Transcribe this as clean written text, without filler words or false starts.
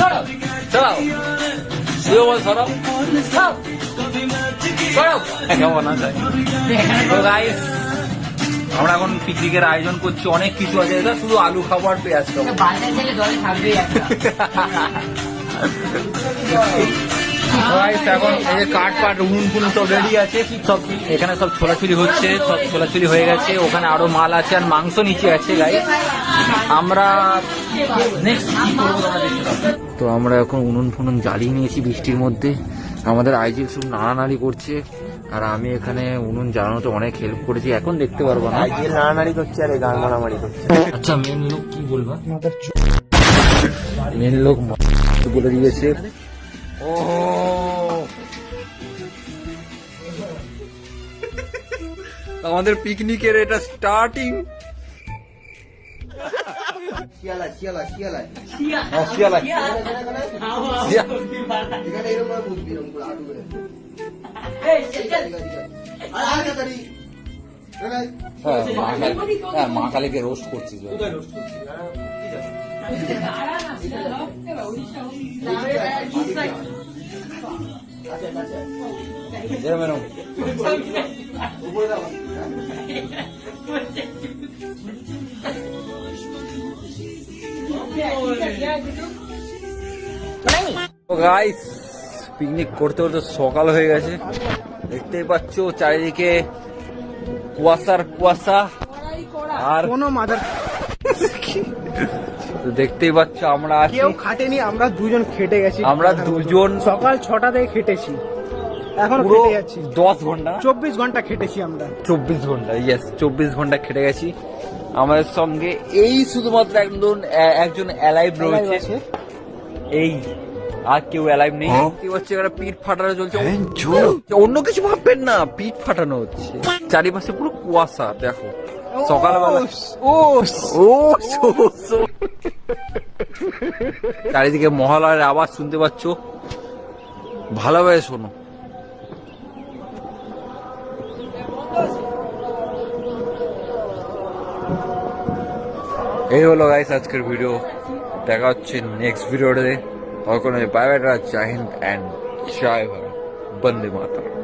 সরাও, তুইও বল সরাও, সরাও। কেমন আছে? তো গাইস, আমরা এখন পিকনিকের আয়োজন করছি, অনেক কিছু আছে, এটা শুধু আলু খাবো আর পেঁয়াজ খাবো। এখন এই যে কাঠ পাট উনুন ফুনুন সব রেডি আছে, সব এখানে সব ছোলাছুলি হচ্ছে, সব ছোলাছুলি হয়ে গেছে। ওখানে আরো মাল আছে আর মাংস নিচে আছে গাইস। আমরা নেক্সট কি করবো তোমরা দেখতে পাবো। তো আমরা এখন উনুন ফুনুন জ্বালিয়ে নিয়েছি বৃষ্টির মধ্যে। আমাদের আইজিল সব নাড়ানাড়ি করছে আর আমি এখানে উনুন জ্বালানোতে অনেক হেল্প করেছি। এখন দেখতে পারবো না, আইজিল নাড়ানাড়ি করছে আর এই গান মারামারি করছে। আচ্ছা, মেন লোক কি বলবা? মেন লোক বলে দিয়েছে। ও আমাদের পিকনিকের এটা স্টার্টিং। শিয়ালা শিয়ালা শিয়ালা শিয়ালা এখানে এরকম করে বুঝবি, এরকম করে আটু করে আর তাড়াতাড়ি। মা কালীকে রোস্ট করছিস। গাইস, পিকনিক করতে করতে সকাল হয়ে গেছে, দেখতেই পাচ্ছ চারিদিকে কুয়াশার কুয়াশা। আর কোনো মাদার দেখতেই পাচ্ছ আমরা কেউ খাটেনি, আমরা দুজন খেটে গেছি। আমরা দুজন সকাল 6টা থেকে খেটেছি, এখন পুরো খেটে যাচ্ছি 10 ঘন্টা 24 ঘন্টা খেটেছি আমরা। 24 ঘন্টা, ইয়েস 24 ঘন্টা খেটে গেছি। আমাদের সঙ্গে এই শুধুমাত্র একজন অ্যালাইভ রয়েছে, এই আর কেউ অ্যালাইভ নেই। কি হচ্ছে এখানে? পিঠ ফাটানো চলছে, অন্য কিছু ভাববেন না, পিঠ ফাটানো হচ্ছে। চারিপাশে পুরো কুয়াশা, দেখো সকালবেলা। চারিদিকে মহালয়ের আওয়াজ শুনতে পাচ্ছ, ভালোভাবে শোনো। এই হলো গাইস আজকের ভিডিও, দেখা হচ্ছে নেক্সট ভিডিওতে। তখন বাই বাই, জয় হিন্দ অ্যান্ড জয় ভারত, বন্দে মাতরম।